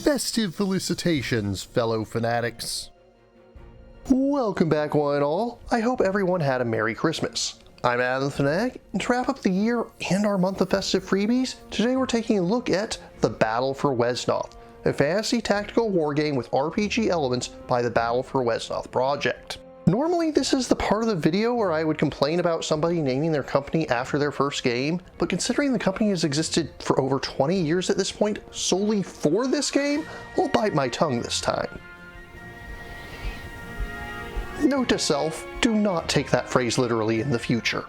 Festive felicitations, fellow fanatics. Welcome back, one and all. I hope everyone had a Merry Christmas. I'm AtF Fanatic, and to wrap up the year and our month of festive freebies, today we're taking a look at The Battle for Wesnoth, a fantasy tactical wargame with RPG elements by the Battle for Wesnoth project. Normally this is the part of the video where I would complain about somebody naming their company after their first game, but considering the company has existed for over 20 years at this point solely for this game, I'll bite my tongue this time. Note to self, do not take that phrase literally in the future.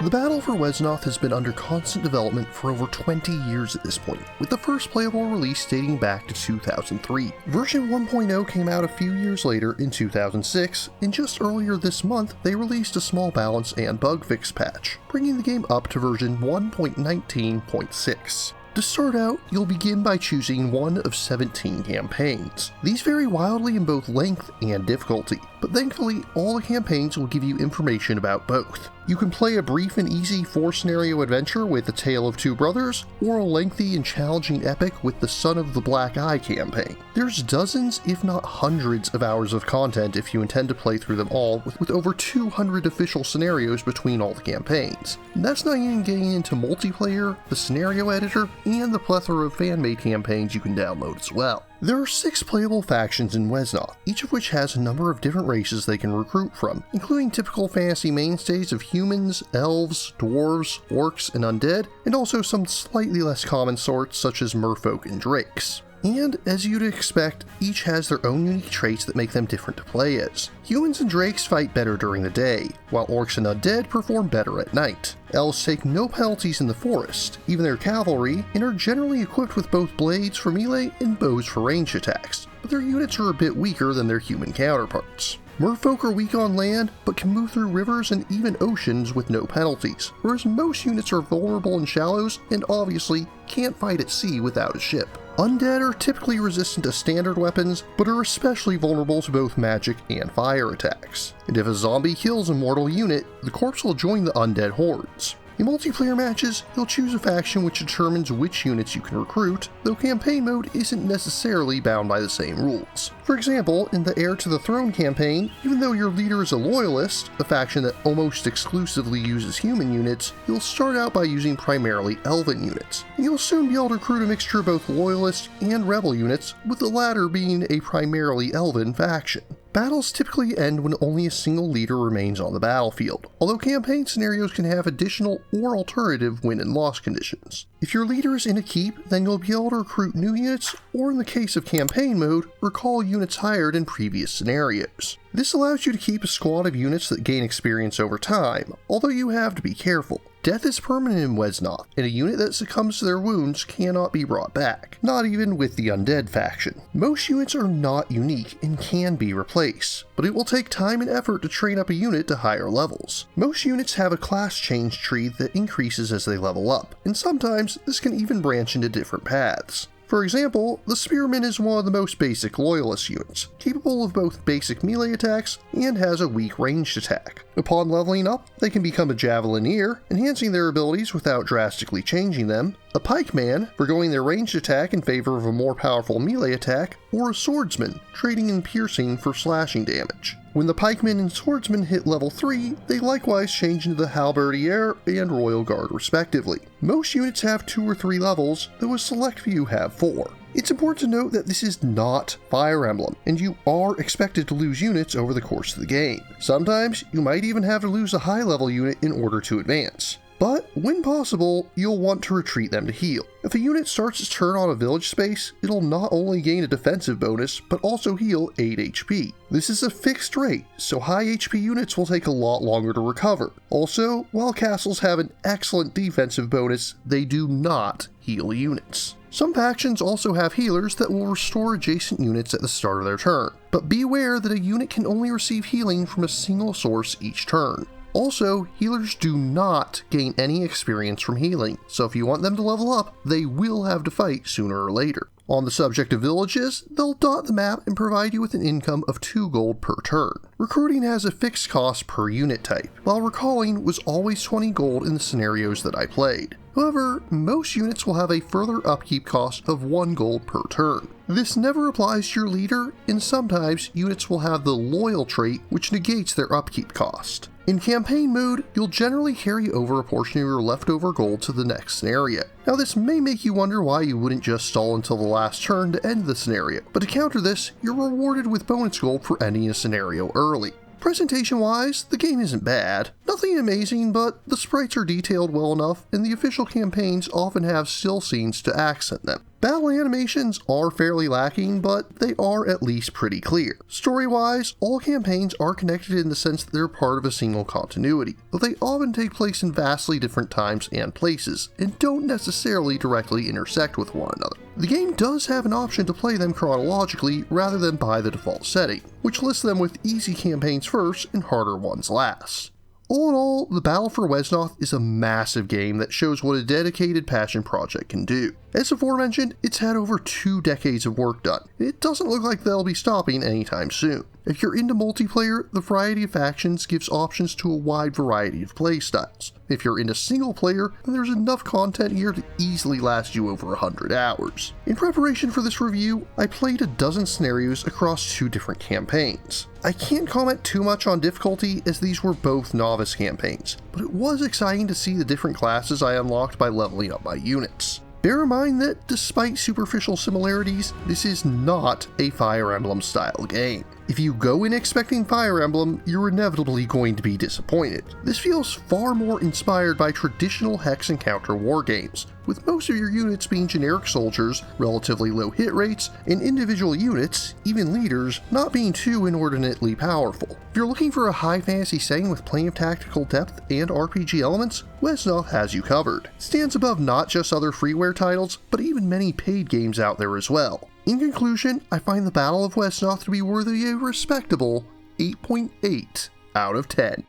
The Battle for Wesnoth has been under constant development for over 20 years at this point, with the first playable release dating back to 2003. Version 1.0 came out a few years later in 2006, and just earlier this month they released a small balance and bug fix patch, bringing the game up to version 1.19.6. To start out, you'll begin by choosing one of 17 campaigns. These vary wildly in both length and difficulty, but thankfully all the campaigns will give you information about both. You can play a brief and easy 4-scenario adventure with The Tale of Two Brothers, or a lengthy and challenging epic with the Son of the Black Eye campaign. There's dozens, if not hundreds, of hours of content if you intend to play through them all, with over 200 official scenarios between all the campaigns. And that's not even getting into multiplayer, the scenario editor, and the plethora of fan-made campaigns you can download as well. There are 6 playable factions in Wesnoth, each of which has a number of different races they can recruit from, including typical fantasy mainstays of humans, elves, dwarves, orcs, and undead, and also some slightly less common sorts such as merfolk and drakes. And, as you'd expect, each has their own unique traits that make them different to play as. Humans and drakes fight better during the day, while orcs and undead perform better at night. Elves take no penalties in the forest, even their cavalry, and are generally equipped with both blades for melee and bows for ranged attacks, but their units are a bit weaker than their human counterparts. Merfolk are weak on land, but can move through rivers and even oceans with no penalties, whereas most units are vulnerable in shallows and obviously can't fight at sea without a ship. Undead are typically resistant to standard weapons, but are especially vulnerable to both magic and fire attacks. And if a zombie kills a mortal unit, the corpse will join the undead hordes. In multiplayer matches, you'll choose a faction which determines which units you can recruit, though campaign mode isn't necessarily bound by the same rules. For example, in the Heir to the Throne campaign, even though your leader is a loyalist, a faction that almost exclusively uses human units, you'll start out by using primarily elven units, and you'll soon be able to recruit a mixture of both loyalist and rebel units, with the latter being a primarily elven faction. Battles typically end when only a single leader remains on the battlefield, although campaign scenarios can have additional or alternative win and loss conditions. If your leader is in a keep, then you'll be able to recruit new units, or in the case of campaign mode, recall units hired in previous scenarios. This allows you to keep a squad of units that gain experience over time, although you have to be careful. Death is permanent in Wesnoth, and a unit that succumbs to their wounds cannot be brought back, not even with the undead faction. Most units are not unique and can be replaced, but it will take time and effort to train up a unit to higher levels. Most units have a class change tree that increases as they level up, and sometimes this can even branch into different paths. For example, the Spearman is one of the most basic loyalist units, capable of both basic melee attacks and has a weak ranged attack. Upon leveling up, they can become a Javelineer, enhancing their abilities without drastically changing them, a Pikeman, forgoing their ranged attack in favor of a more powerful melee attack, or a Swordsman, trading in piercing for slashing damage. When the Pikemen and Swordsmen hit level 3, they likewise change into the Halberdier and Royal Guard respectively. Most units have 2 or 3 levels, though a select few have 4. It's important to note that this is not Fire Emblem, and you are expected to lose units over the course of the game. Sometimes, you might even have to lose a high-level unit in order to advance. But, when possible, you'll want to retreat them to heal. If a unit starts its turn on a village space, it'll not only gain a defensive bonus, but also heal 8 HP. This is a fixed rate, so high HP units will take a lot longer to recover. Also, while castles have an excellent defensive bonus, they do not heal units. Some factions also have healers that will restore adjacent units at the start of their turn, but beware that a unit can only receive healing from a single source each turn. Also, healers do not gain any experience from healing, so if you want them to level up, they will have to fight sooner or later. On the subject of villages, they'll dot the map and provide you with an income of 2 gold per turn. Recruiting has a fixed cost per unit type, while recalling was always 20 gold in the scenarios that I played. However, most units will have a further upkeep cost of 1 gold per turn. This never applies to your leader, and sometimes units will have the loyal trait, which negates their upkeep cost. In campaign mode, you'll generally carry over a portion of your leftover gold to the next scenario. Now this may make you wonder why you wouldn't just stall until the last turn to end the scenario, but to counter this, you're rewarded with bonus gold for ending a scenario early. Presentation-wise, the game isn't bad. Nothing amazing, but the sprites are detailed well enough, and the official campaigns often have still scenes to accent them. Battle animations are fairly lacking, but they are at least pretty clear. Story-wise, all campaigns are connected in the sense that they're part of a single continuity, but they often take place in vastly different times and places, and don't necessarily directly intersect with one another. The game does have an option to play them chronologically rather than by the default setting, which lists them with easy campaigns first and harder ones last. All in all, the Battle for Wesnoth is a massive game that shows what a dedicated passion project can do. As aforementioned, it's had over 2 decades of work done, and it doesn't look like they'll be stopping anytime soon. If you're into multiplayer, the variety of factions gives options to a wide variety of playstyles. If you're into single player, then there's enough content here to easily last you over 100 hours. In preparation for this review, I played a dozen scenarios across 2 different campaigns. I can't comment too much on difficulty as these were both novice campaigns, but it was exciting to see the different classes I unlocked by leveling up my units. Bear in mind that despite superficial similarities, this is not a Fire Emblem style game. If you go in expecting Fire Emblem, you're inevitably going to be disappointed. This feels far more inspired by traditional hex and counter wargames, with most of your units being generic soldiers, relatively low hit rates, and individual units, even leaders, not being too inordinately powerful. If you're looking for a high fantasy setting with plenty of tactical depth and RPG elements, Wesnoth has you covered. It stands above not just other freeware titles, but even many paid games out there as well. In conclusion, I find the Battle of Wesnoth to be worthy of a respectable 8.8 out of 10.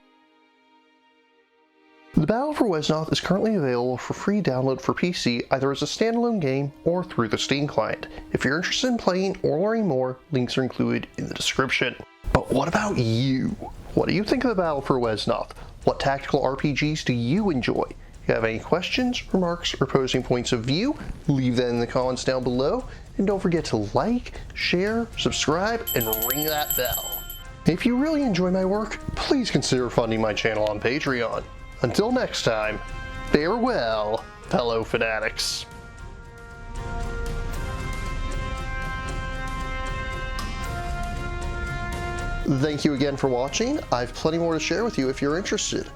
The Battle for Wesnoth is currently available for free download for PC either as a standalone game or through the Steam client. If you're interested in playing or learning more, links are included in the description. But what about you? What do you think of the Battle for Wesnoth? What tactical RPGs do you enjoy? If you have any questions, remarks, or opposing points of view, leave that in the comments down below. And don't forget to like, share, subscribe, and ring that bell. If you really enjoy my work, please consider funding my channel on Patreon. Until next time, farewell, fellow fanatics. Thank you again for watching. I have plenty more to share with you if you're interested.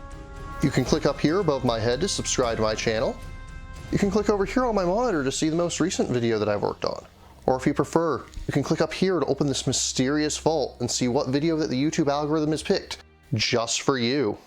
You can click up here above my head to subscribe to my channel. You can click over here on my monitor to see the most recent video that I've worked on. Or if you prefer, you can click up here to open this mysterious vault and see what video that the YouTube algorithm has picked just for you.